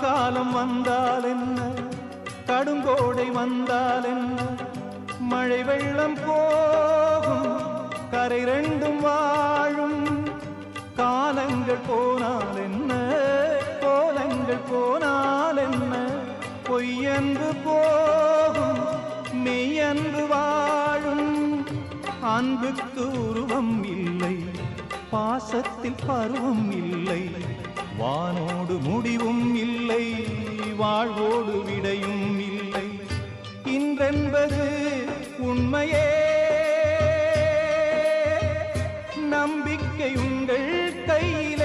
காலம் வந்தால் என்ன, கடுங்கோடை வந்தால் என்ன, மழை வெள்ளம் போகும், கரை ரெண்டும் வாழும். காலங்கள் போனால் என்ன, கோலங்கள் போனால் என்ன, பொய்யன்று போகும், மெய்யன்று வாழும். அன்புக்கு உருவம் இல்லை, பாசத்தில் பருவம் இல்லை, வானோடு முடிவும் இல்லை, வாழ்வோடு விடையும் இல்லை. இன்றென்பது உண்மையே, நம்பிக்கை உங்கள் கையிலே.